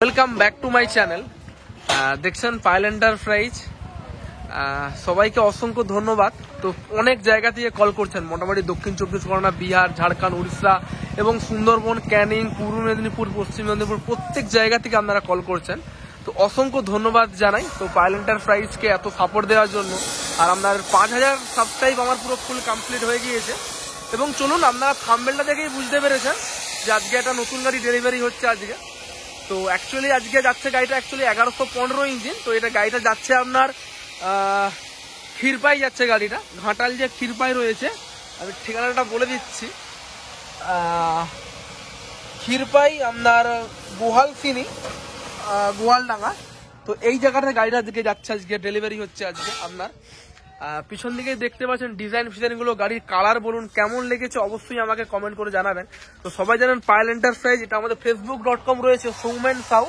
Welcome back to my channel. দেখছেন Payel enterprise. সবাইকে অসংখ্য ধন্যবাদ। তো অনেক জায়গা থেকে কল করছেন, মোটামুটি দক্ষিণ চব্বিশ পরগনা, বিহার, ঝাড়খণ্ড, উড়িষ্যা এবং সুন্দরবন, ক্যানিং, পূর্ব মেদিনীপুর, পশ্চিম মেদিনীপুর, প্রত্যেক জায়গা থেকে আপনারা কল করছেন। তো অসংখ্য ধন্যবাদ জানাই তো পায়েল এন্টারপ্রাইজকে এত সাপোর্ট দেওয়ার জন্য। আর আপনার 5000 সাবস্ক্রাইব আমার পুরো ফুল কমপ্লিট হয়ে গিয়েছে। এবং চলুন, আপনারা থাম্বনেলটা দেখেই বুঝতে পেরেছেন যে আজকে একটা নতুন গাড়ি ডেলিভারি হচ্ছে আজকে। তো অ্যাকচুয়ালি আজকে যাচ্ছে গাড়িটা 1115 ইঞ্জিন। তো এটা গাড়িটা যাচ্ছে আপনার ক্ষীরপাই যাচ্ছে গাড়িটা, ঘাটাল যে ক্ষীরপাই রয়েছে, আমি ঠিকানাটা বলে দিচ্ছি। ক্ষীরপাই আপনার গোহালসিনি, গোয়ালডাঙ্গা। তো এই জায়গাটা গাড়িটা দিকে যাচ্ছে আজকে, ডেলিভারি হচ্ছে আজকে আপনার। পিছন দিকে দেখতে পাচ্ছেন ডিজাইন ফিজাইনগুলো, গাড়ির কালার বলুন কেমন লেগেছে অবশ্যই আমাকে কমেন্ট করে জানাবেন। তো সবাই জানেন পায়েল এন্টারপ্রাইজ, এটা আমাদের facebook.com রয়েছে সৌমেন সাউ,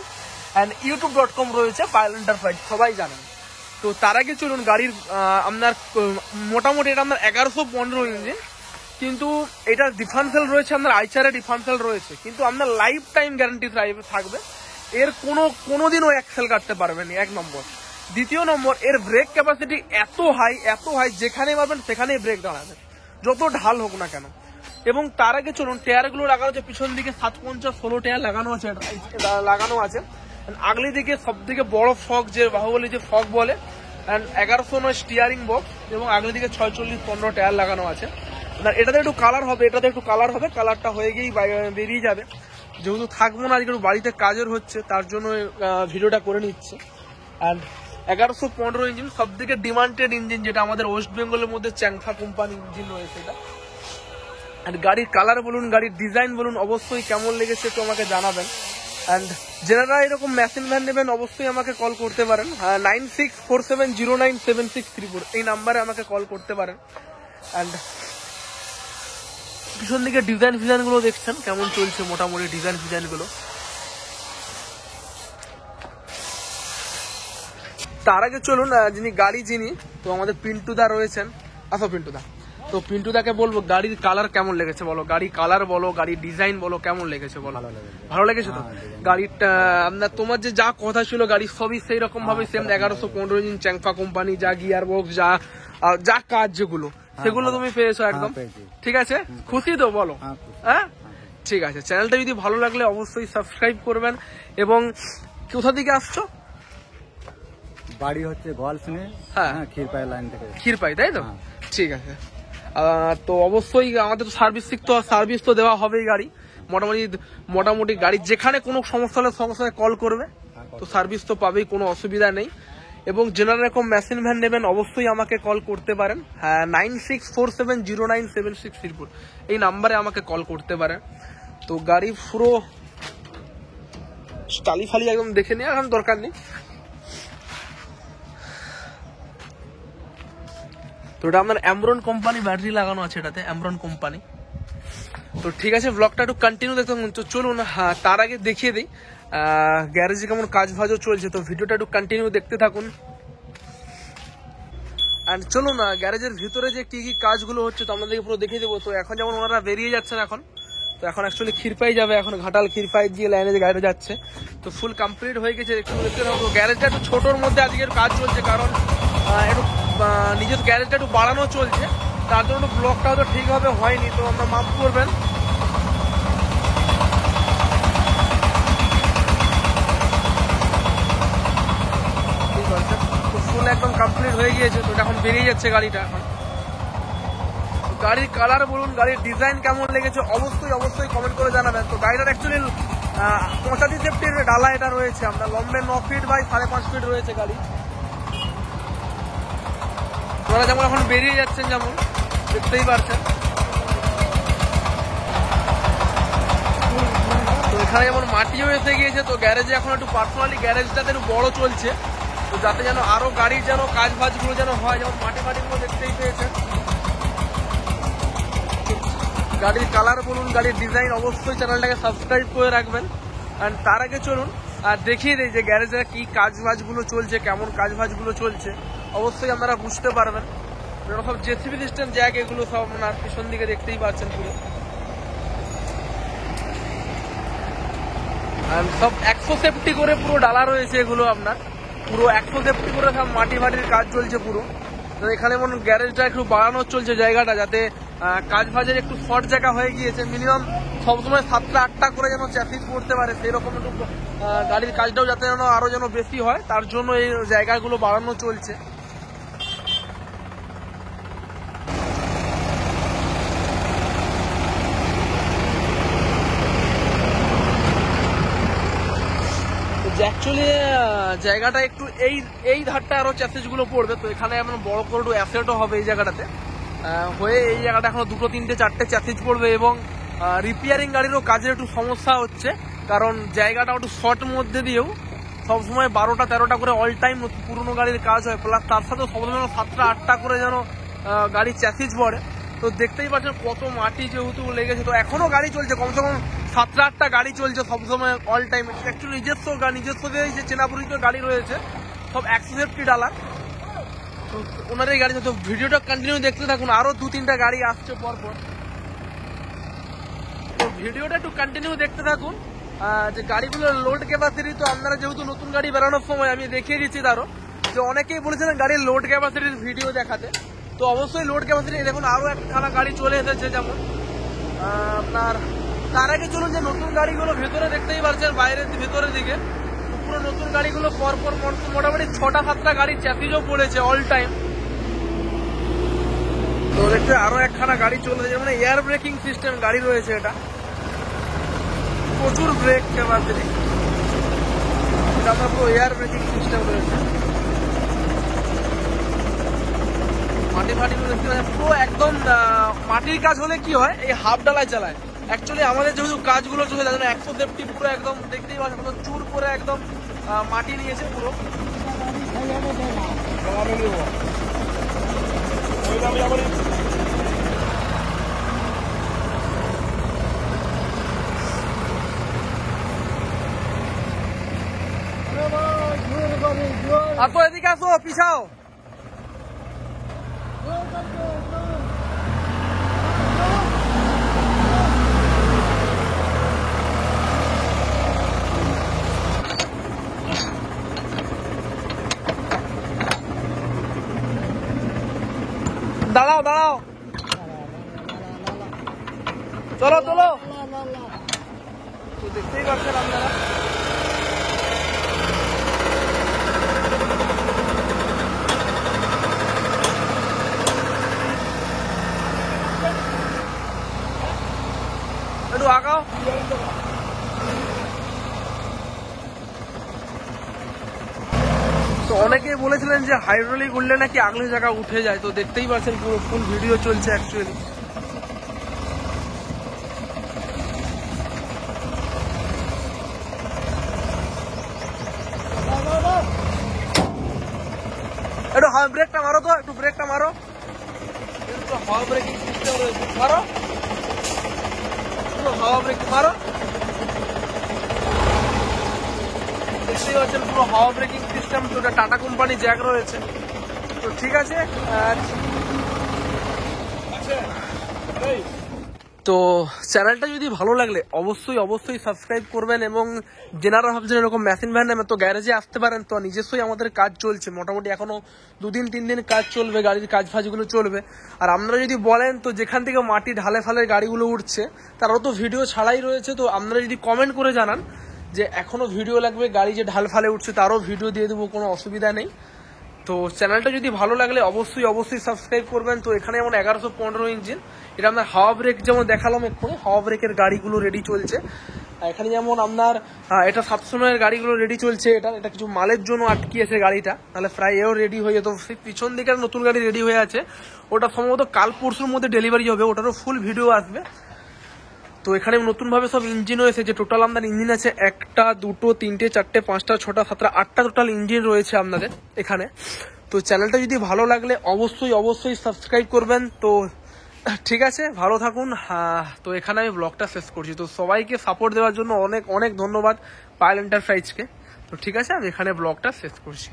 অ্যান্ড youtube.com রয়েছে পায়েল এন্টারপ্রাইজ, সবাই জানেন। তো তার আগে চলুন, গাড়ির আপনার মোটামুটি এটা আপনার 1115 ইঞ্জিন, কিন্তু এটা ডিফারেন্সিয়াল রয়েছে, আপনার আইচারে ডিফারেন্সিয়াল রয়েছে, কিন্তু আপনার লাইফ টাইম গ্যারান্টি থাকবে। এর কোনোদিনও এক্সেল কাটতে পারবেন, এক নম্বর। দ্বিতীয় নম্বর, এর ব্রেক ক্যাপাসিটি এত হাই, যেখানে পাবেন সেখানেই ব্রেক দাঁড়াবে, যত ঢাল হোক না কেন। এবং তার আগে চলুন, টায়ারগুলো লাগানো আছে পিছন দিকে 750-16 টায়ার লাগানো আছে। আগলি দিকে সব থেকে বড় ফগ, যে বাহুবলী যে ফগ বলে, 1109 স্টিয়ারিং বক্স, এবং আগলি দিকে 46-15 টায়ার লাগানো আছে। এটাতে একটু কালার হবে, কালারটা হয়ে গিয়েই বেরিয়ে যাবে। যেহেতু থাকবো না আজকে, একটু বাড়িতে কাজের হচ্ছে, তার জন্য ভিডিওটা করে নিচ্ছে। অ্যান্ড 1115 ইঞ্জিন, সব থেকে ডিমান্ডেড ইঞ্জিন, যেটা আমাদের ওয়েস্ট বেঙ্গলের মধ্যে চ্যাংফা কোম্পানি ইঞ্জিন রয়েছে এটা। অ্যান্ড গাড়ির কালার বলুন, গাড়ির ডিজাইন বলুন, অবশ্যই কেমন লেগেছে একটু আমাকে জানাবেন। অ্যান্ড যারা এরকম মেশিন ভ্যান নেবেন অবশ্যই আমাকে কল করতে পারেন। 9647097634 এই নাম্বারে আমাকে কল করতে পারেন। অ্যান্ড পিছন দিকে ডিজাইন ফিজাইনগুলো দেখছেন কেমন চলছে, মোটামুটি ডিজাইন ফিজাইনগুলো। তার আগে চলুন, যিনি তো আমাদের পিন্টুদা রয়েছেন। আসো পিন্টুদা। তো পিন্টুদাকে বলবো গাড়ির কালার কেমন লেগেছে বলো, গাড়ির কালার বলো, গাড়ির ডিজাইন বলো, কেমন লেগেছে বলো। ভালো লেগেছে তো? গাড়িটা আপনার, তোমার যে যা কথা ছিল গাড়ির সবই সেই রকম ভাবে সেম 1115 ইঞ্জিন চ্যাংফা কোম্পানি, যা গিয়ার বক্স, যা কাজ যেগুলো, সেগুলো তুমি পেয়েছো একদম। ঠিক আছে, খুশি তো বলো? হ্যাঁ, ঠিক আছে। চ্যানেলটা যদি ভালো লাগলে অবশ্যই সাবস্ক্রাইব করবেন। এবং কোথা থেকে আসছো? বাড়ি হচ্ছে গোয়ালসিনি, হ্যাঁ, ক্ষীরপাই লাইন থেকে। ক্ষীরপাই, তাই তো? ঠিক আছে। তো অবশ্যই আমাদের তো সার্ভিস তো দেওয়া হবেই। গাড়ি মোটামুটি গাড়ি যেখানে কোনো সমস্যা হলে সঙ্গে সঙ্গে কল করবে, তো সার্ভিস তো পাবেই, কোনো অসুবিধা নেই। এবং যারা এরকম মেশিন ভ্যান নেবেন অবশ্যই আমাকে কল করতে পারেন। 9647097634 এই নাম্বারে আমাকে কল করতে পারেন। তো গাড়ি পুরো টালি ফালি একদম দেখে নিয়ে এখন দরকার নেই। তো এটা আপনার অ্যামরন কোম্পানি ব্যাটারি লাগানো আছে এটাতে, অ্যামরন কোম্পানি। তো ঠিক আছে, ব্লগটা একটু কন্টিনিউ দেখতে তো চলুন। তার আগে দেখিয়ে দিই গ্যারেজে কেমন কাজ ভাজও চলছে, তো ভিডিওটা একটু কন্টিনিউ দেখতে থাকুন। অ্যান্ড চলুন, গ্যারেজের ভিতরে যে কি কি কাজগুলো হচ্ছে তো আপনাদেরকে পুরো দেখিয়ে দেবো। তো এখন যেমন ওনারা বেরিয়ে যাচ্ছেন, তো এখন অ্যাকচুয়ালি ক্ষীরপাই যাবে, এখন ঘাটাল ক্ষীরপাই দিয়ে লাইনে যে গাড়িটা যাচ্ছে, তো ফুল কমপ্লিট হয়ে গেছে। একটু দেখতে থাকবো। গ্যারেজটা একটু ছোটোর মধ্যে আজকের কাজ চলছে, কারণ একটু নিজের গ্যারেজটা একটু বাড়ানো চলছে, তার জন্য ব্লগটা হয়তো ঠিকভাবে হয়নি, তো আমরা মাফ করবেন। ঠিক আছে, তো ফুল একদম কমপ্লিট হয়ে গিয়েছে। তো এখন বেরিয়ে যাচ্ছে গাড়িটা। এখন গাড়ির কালার বলুন, গাড়ির ডিজাইন কেমন লেগেছে অবশ্যই কমেন্ট করে জানাবেন। তো গাড়িটার অ্যাকচুয়ালি 35 সেফটির ডালা এটা রয়েছে, আপনার লম্বে 9 ফিট বাই 5.5 ফিট রয়েছে গাড়ি। ওরা যেমন এখন বেরিয়ে যাচ্ছেন, যেমন দেখতেই পারছেন। তো এখানে যেমন মাটিও এসে গিয়েছে, তো গ্যারেজে এখন একটু পার্সোনালি গ্যারেজটাতে একটু বড় চলছে, তো যাতে যেন আরো গাড়ির যেন কাজ বাজগুলো যেন হয়, যেমন মাটিগুলো দেখতেই পেয়েছেন। গাড়ির কালার বলুন, গাড়ির ডিজাইন অবশ্যই চ্যানেলটাকে সাবস্ক্রাইব করে রাখবেন। অ্যান্ড তার আগে চলুন আর দেখিয়ে দিই যে গ্যারেজে কি কাজ বাজগুলো চলছে, কেমন কাজ বাজগুলো চলছে, অবশ্যই আপনারা বুঝতে পারবেন। সব জেসিবি সিস্টেম জ্যাক, এগুলো সব আপনার পিছন দিকে দেখতেই পাচ্ছেন পুরো। আর সব 100 সেফটি করে পুরো ডালা রয়েছে, এগুলো আপনার পুরো 100 সেফটি করে সব মাটি ফাটির কাজ চলছে পুরো। তো এখানে মনে গ্যারেজটা একটু বাড়ানো চলছে জায়গাটা, যাতে কাজ ফাজের একটু শর্ট জায়গা হয়ে গিয়েছে, মিনিমাম সবসময় 7টা-8টা করে যেন চ্যাসিস পড়তে পারে, সেই রকম একটু গাড়ির কাজটাও যাতে যেন আরো যেন বেশি হয়, তার জন্য এই জায়গাগুলো বাড়ানো চলছে। অ্যাকচুয়ালি জায়গাটা একটু এই ধারটা আরো চ্যাসিস গুলো পড়বে, তো এখানে এমন বড় করে একটু অ্যাসেটও হবে এই জায়গাটাতে হয়ে। এই জায়গাটা এখনো 2-3-4টে চ্যাসিস পড়বে, এবং রিপেয়ারিং গাড়িরও কাজের একটু সমস্যা হচ্ছে, কারণ জায়গাটা একটু শর্ট মধ্যে দিয়েও সবসময় 12টা-13টা করে অল টাইম পুরোনো গাড়ির কাজ হয়, প্লাস তার সাথেও সবসময় 7টা-8টা করে যেন গাড়ির চ্যাসিস পড়ে। তো দেখতেই পাচ্ছেন কত মাটি যেহেতু লেগেছে, তো এখনো গাড়ি চলছে, কমসে কম 7টা-8টা গাড়ি চলছে সবসময় অল টাইম। অ্যাকচুয়ালি নিজস্ব যে চেনাপরিচিত গাড়ি রয়েছে সব 100 সেফটি ডালা, তো ওনার এই গাড়ি। তো ভিডিওটা কন্টিনিউ দেখতে থাকুন, আরো 2-3টা গাড়ি আসছে পরপর, তো ভিডিওটা একটু কন্টিনিউ দেখতে থাকুন। যে গাড়িগুলোর লোড ক্যাপাসিটি, তো আপনারা যেহেতু নতুন গাড়ি বেরোনোর সময় আমি দেখিয়ে দিচ্ছি তারও, যে অনেকেই বলেছিলেন গাড়ির লোড ক্যাপাসিটির ভিডিও দেখাতে, তো অবশ্যই লোড ক্যাপাসিটি দেখুন আরো একখানা গাড়ি চলে এসেছে। যেমন আপনার তার আগে চলুন যে নতুন গাড়িগুলো ভেতরে দেখতেই পারছেন, বাইরের ভেতরের দিকে পুরো নতুন গাড়িগুলো পরপর মোটামুটি 6টা-7টা গাড়ির চ্যাসিসও পড়েছে অল টাইম। তো দেখতে আরো একখানা গাড়ি চলে, যেমন এয়ার ব্রেকিং সিস্টেম গাড়ি রয়েছে, এটা প্রচুর ব্রেক ক্যাপাসিটি, এটা আপনার পুরো এয়ার ব্রেকিং সিস্টেম রয়েছে। মাটি ফাটিগুলো দেখতে পাচ্ছেন পুরো একদম মাটির কাজ হলে কি হয়, এই হাফ ডালায় চালায়। অ্যাকচুয়ালি আমাদের যেহেতু কাজগুলো চলে যাচ্ছে 100 সেফটি পুরো একদম দেখতেই পাচ্ছেন চুর করে একদম মাটি নিয়েছে পুরো। আসো এদিকে আসো, পিছাও। দাঁড়াও দাঁড়াও, চলো চলো। তো দেখতেই পাচ্ছেন আপনারা একটু আগাও। তো অনেকেই বলেছিলেন যে হাইড্রোলিক উঠলে নাকি আগলে জায়গা উঠে যায়, তো দেখতেই পাচ্ছেন পুরো ফুল ভিডিও চলছে অ্যাকচুয়ালি। একটু ব্রেকটা মারো, তো একটু ব্রেকটা মারো, হাওয়া ব্রেকিং সিস্টেম রয়েছে, মারো হাওয়া ব্রেক মারো। দেখতেই পাচ্ছেন পুরো হাওয়া ব্রেকিং সিস্টেম, তো এটা টাটা কোম্পানি জ্যাক রয়েছে। তো ঠিক আছে, তো চ্যানেলটা যদি ভালো লাগলে অবশ্যই সাবস্ক্রাইব করবেন, এবং যেনারা ভাবছেন এরকম মেশিন ভ্যান নেবেন তো গ্যারেজে আসতে পারেন। তো নিজস্বই আমাদের কাজ চলছে, মোটামুটি এখনো 2-3 দিন কাজ চলবে, গাড়ির কাজ ফাজগুলো চলবে। আর আপনারা যদি বলেন তো যেখান থেকে মাটি ঢালে ফালে গাড়িগুলো উঠছে তারও তো ভিডিও ছাড়াই রয়েছে, তো আপনারা যদি কমেন্ট করে জানান যে এখনো ভিডিও লাগবে, গাড়ি যে ঢাল ফালে উঠছে তারও ভিডিও দিয়ে দেবো, কোনো অসুবিধা নেই। তো চ্যানেলটা যদি ভালো লাগলে অবশ্যই সাবস্ক্রাইব করবেন। তো এখানে যেমন 1115 ইঞ্জিন, এটা আপনার হাওয়া ব্রেক যেমন দেখালাম এক্ষুনি, হাওয়া ব্রেকের গাড়িগুলো রেডি চলছে। এখানে যেমন আপনার এটা 700 গাড়িগুলো রেডি চলছে, এটা কিছু মালের জন্য আটকিয়েছে গাড়িটা, তাহলে প্রায় এও রেডি হয়ে যেত। সেই পিছন দিকে নতুন গাড়ি রেডি হয়ে আছে, ওটা সম্ভবত কাল পরশুর মধ্যে ডেলিভারি হবে, ওটারও ফুল ভিডিও আসবে। তো এখানে নতুন ভাবে সব ইঞ্জিনও এসেছে, টোটাল আপনার ইঞ্জিন আছে 1টা 2টো 3টে 4টে 5টা 6টা 7টা 8টা টোটাল ইঞ্জিন রয়েছে আপনাদের এখানে। তো চ্যানেলটা যদি ভালো লাগলে অবশ্যই সাবস্ক্রাইব করবেন। তো ঠিক আছে, ভালো থাকুন। তো এখানে আমি ব্লগটা শেষ করছি। তো সবাইকে সাপোর্ট দেওয়ার জন্য অনেক ধন্যবাদ পায়েল এন্টারপ্রাইজকে। তো ঠিক আছে, আমি এখানে ব্লগটা শেষ করছি।